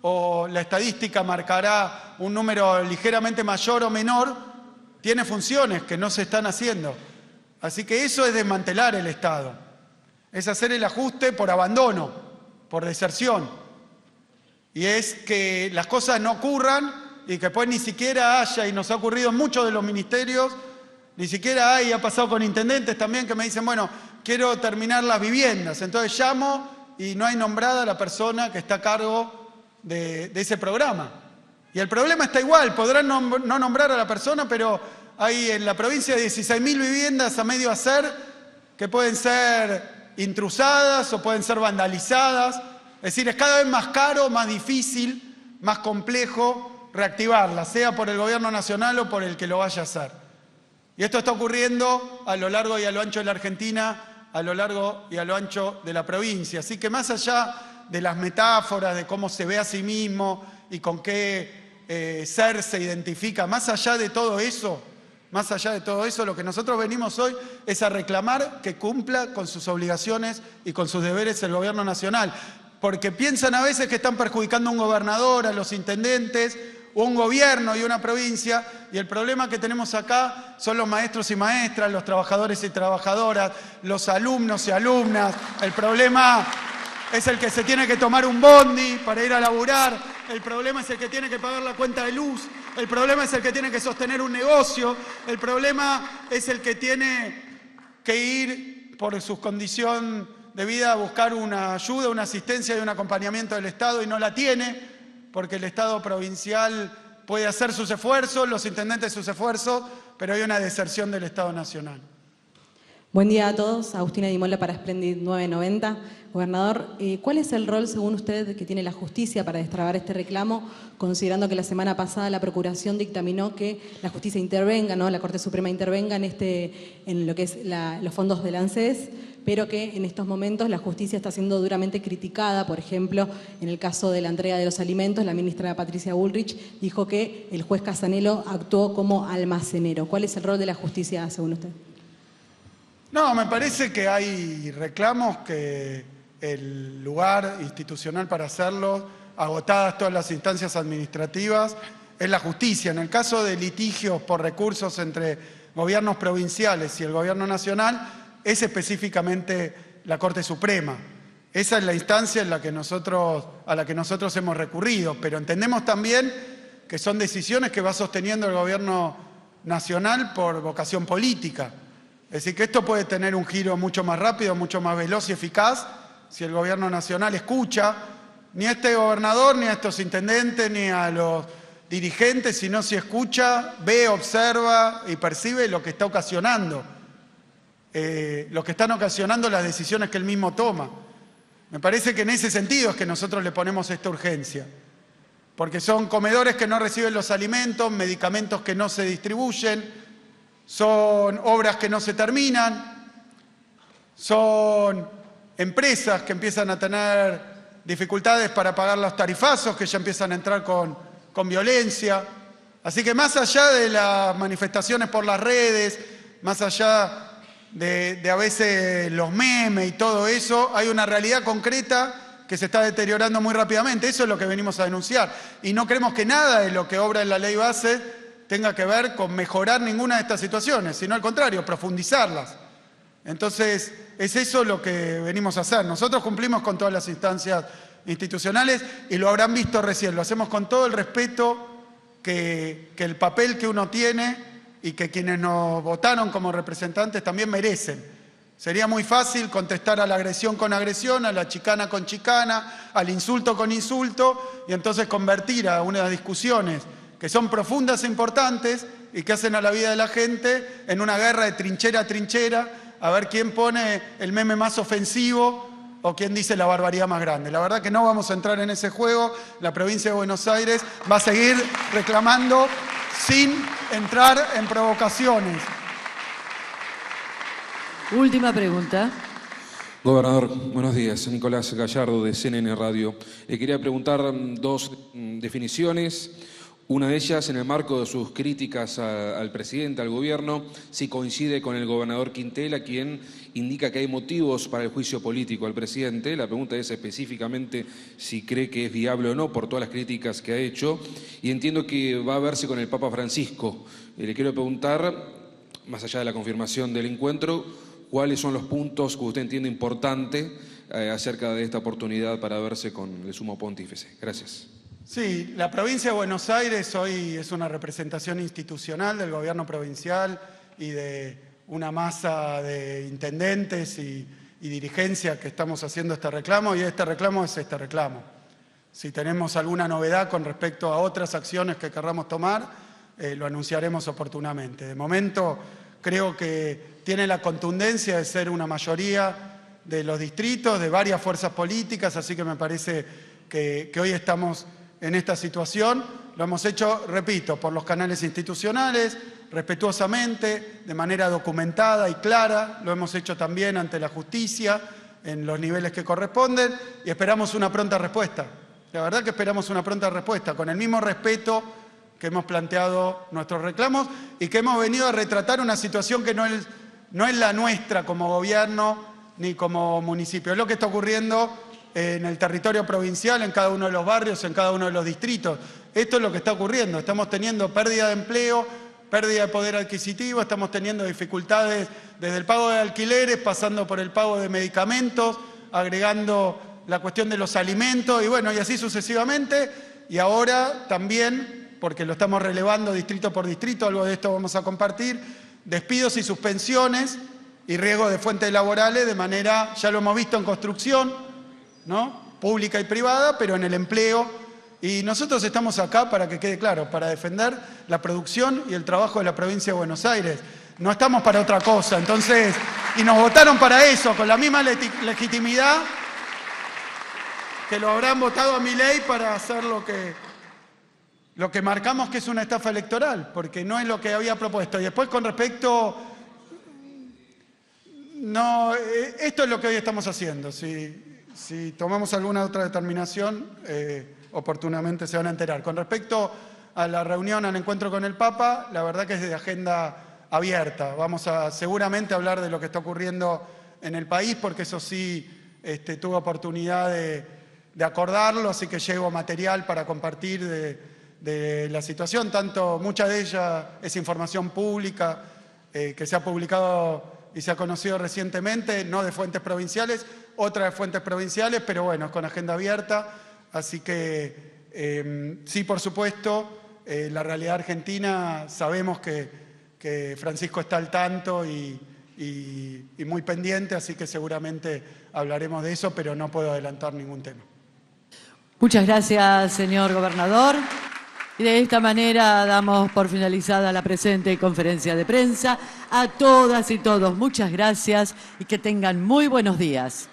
o la estadística marcará un número ligeramente mayor o menor, tiene funciones que no se están haciendo. Así que eso es desmantelar el Estado, es hacer el ajuste por abandono, por deserción. Y es que las cosas no ocurran y que después ni siquiera haya, y nos ha ocurrido en muchos de los ministerios, ni siquiera hay, ha pasado con intendentes también que me dicen, bueno, quiero terminar las viviendas. Entonces llamo y no hay nombrada la persona que está a cargo de ese programa. Y el problema está igual, podrán no nombrar a la persona, pero hay en la provincia 16.000 viviendas a medio hacer que pueden ser intrusadas o pueden ser vandalizadas. Es decir, es cada vez más caro, más difícil, más complejo reactivarlas, sea por el gobierno nacional o por el que lo vaya a hacer. Y esto está ocurriendo a lo largo y a lo ancho de la Argentina, a lo largo y a lo ancho de la provincia. Así que más allá de las metáforas, de cómo se ve a sí mismo y con qué ser se identifica, más allá de todo eso, lo que nosotros venimos hoy es a reclamar que cumpla con sus obligaciones y con sus deberes el gobierno nacional. Porque piensan a veces que están perjudicando a un gobernador, a los intendentes, o un gobierno y una provincia, y el problema que tenemos acá son los maestros y maestras, los trabajadores y trabajadoras, los alumnos y alumnas. El problema es el que se tiene que tomar un bondi para ir a laburar, el problema es el que tiene que pagar la cuenta de luz, el problema es el que tiene que sostener un negocio, el problema es el que tiene que ir por su condición de vida a buscar una ayuda, una asistencia y un acompañamiento del Estado y no la tiene, porque el Estado provincial puede hacer sus esfuerzos, los intendentes sus esfuerzos, pero hay una deserción del Estado nacional. Buen día a todos. Agustina Di Mola para Splendid 990. Gobernador, ¿cuál es el rol, según usted, que tiene la justicia para destrabar este reclamo, considerando que la semana pasada la Procuración dictaminó que la justicia intervenga, ¿no? La Corte Suprema intervenga en lo que es los fondos del ANSES, pero que en estos momentos la justicia está siendo duramente criticada? Por ejemplo, en el caso de la entrega de los alimentos, la ministra Patricia Bullrich dijo que el juez Casanelo actuó como almacenero. ¿Cuál es el rol de la justicia, según usted? No, me parece que hay reclamos que el lugar institucional para hacerlo, agotadas todas las instancias administrativas, es la justicia. En el caso de litigios por recursos entre gobiernos provinciales y el gobierno nacional, es específicamente la Corte Suprema. Esa es la instancia a la que nosotros hemos recurrido, pero entendemos también que son decisiones que va sosteniendo el gobierno nacional por vocación política. Es decir, que esto puede tener un giro mucho más rápido, mucho más veloz y eficaz si el gobierno nacional escucha ni a este gobernador, ni a estos intendentes, ni a los dirigentes, sino si escucha, ve, observa y percibe lo que está ocasionando, lo que están ocasionando las decisiones que él mismo toma. Me parece que en ese sentido es que nosotros le ponemos esta urgencia, porque son comedores que no reciben los alimentos, medicamentos que no se distribuyen, son obras que no se terminan, son empresas que empiezan a tener dificultades para pagar los tarifazos, que ya empiezan a entrar con violencia. Así que más allá de las manifestaciones por las redes, más allá de a veces los memes y todo eso, hay una realidad concreta que se está deteriorando muy rápidamente. Eso es lo que venimos a denunciar. Y no creemos que nada de lo que obra en la ley base tenga que ver con mejorar ninguna de estas situaciones, sino al contrario, profundizarlas. Entonces, es eso lo que venimos a hacer. Nosotros cumplimos con todas las instancias institucionales y lo habrán visto recién. Lo hacemos con todo el respeto que el papel que uno tiene y que quienes nos votaron como representantes también merecen. Sería muy fácil contestar a la agresión con agresión, a la chicana con chicana, al insulto con insulto, y entonces convertir a unas discusiones que son profundas e importantes y que hacen a la vida de la gente en una guerra de trinchera a trinchera, a ver quién pone el meme más ofensivo o quién dice la barbaridad más grande. La verdad que no vamos a entrar en ese juego. La provincia de Buenos Aires va a seguir reclamando sin entrar en provocaciones. Última pregunta. Gobernador, buenos días. Nicolás Gallardo, de CNN Radio. Quería preguntar dos definiciones. Una de ellas, en el marco de sus críticas al presidente, al gobierno, si coincide con el gobernador Quintela, quien indica que hay motivos para el juicio político al presidente. La pregunta es específicamente si cree que es viable o no por todas las críticas que ha hecho. Y entiendo que va a verse con el Papa Francisco. Le quiero preguntar, más allá de la confirmación del encuentro, ¿cuáles son los puntos que usted entiende importante acerca de esta oportunidad para verse con el sumo pontífice? Gracias. Sí, la provincia de Buenos Aires hoy es una representación institucional del gobierno provincial y de una masa de intendentes y dirigencia que estamos haciendo este reclamo, y este reclamo es este reclamo. Si tenemos alguna novedad con respecto a otras acciones que querramos tomar, lo anunciaremos oportunamente. De momento, creo que tiene la contundencia de ser una mayoría de los distritos, de varias fuerzas políticas, así que me parece que hoy estamos en esta situación. Lo hemos hecho, repito, por los canales institucionales, respetuosamente, de manera documentada y clara. Lo hemos hecho también ante la justicia, en los niveles que corresponden, y esperamos una pronta respuesta. La verdad que esperamos una pronta respuesta, con el mismo respeto que hemos planteado nuestros reclamos y que hemos venido a retratar una situación que no es la nuestra como gobierno ni como municipio. Es lo que está ocurriendo en el territorio provincial, en cada uno de los barrios, en cada uno de los distritos. Esto es lo que está ocurriendo. Estamos teniendo pérdida de empleo, pérdida de poder adquisitivo, estamos teniendo dificultades desde el pago de alquileres, pasando por el pago de medicamentos, agregando la cuestión de los alimentos, y bueno, y así sucesivamente. Y ahora también, porque lo estamos relevando distrito por distrito, algo de esto vamos a compartir, despidos y suspensiones y riesgo de fuentes laborales, de manera, ya lo hemos visto en construcción, ¿no?, pública y privada, pero en el empleo. Y nosotros estamos acá, para que quede claro, para defender la producción y el trabajo de la provincia de Buenos Aires. No estamos para otra cosa. Entonces, y nos votaron para eso, con la misma legitimidad que lo habrán votado a Milei para hacer lo que marcamos que es una estafa electoral, porque no es lo que había propuesto. Y después, con respecto... No, esto es lo que hoy estamos haciendo. Si tomamos alguna otra determinación, oportunamente se van a enterar. Con respecto a la reunión, al encuentro con el Papa, la verdad que es de agenda abierta. Vamos a seguramente hablar de lo que está ocurriendo en el país, porque eso sí tuve oportunidad de acordarlo, así que llevo material para compartir de la situación. Mucha de ella es información pública que se ha publicado y se ha conocido recientemente, no de fuentes provinciales, otra de fuentes provinciales, pero bueno, es con agenda abierta. Así que sí, por supuesto, la realidad argentina, sabemos que Francisco está al tanto y muy pendiente, así que seguramente hablaremos de eso, pero no puedo adelantar ningún tema. Muchas gracias, señor gobernador. Y de esta manera damos por finalizada la presente conferencia de prensa. A todas y todos, muchas gracias y que tengan muy buenos días.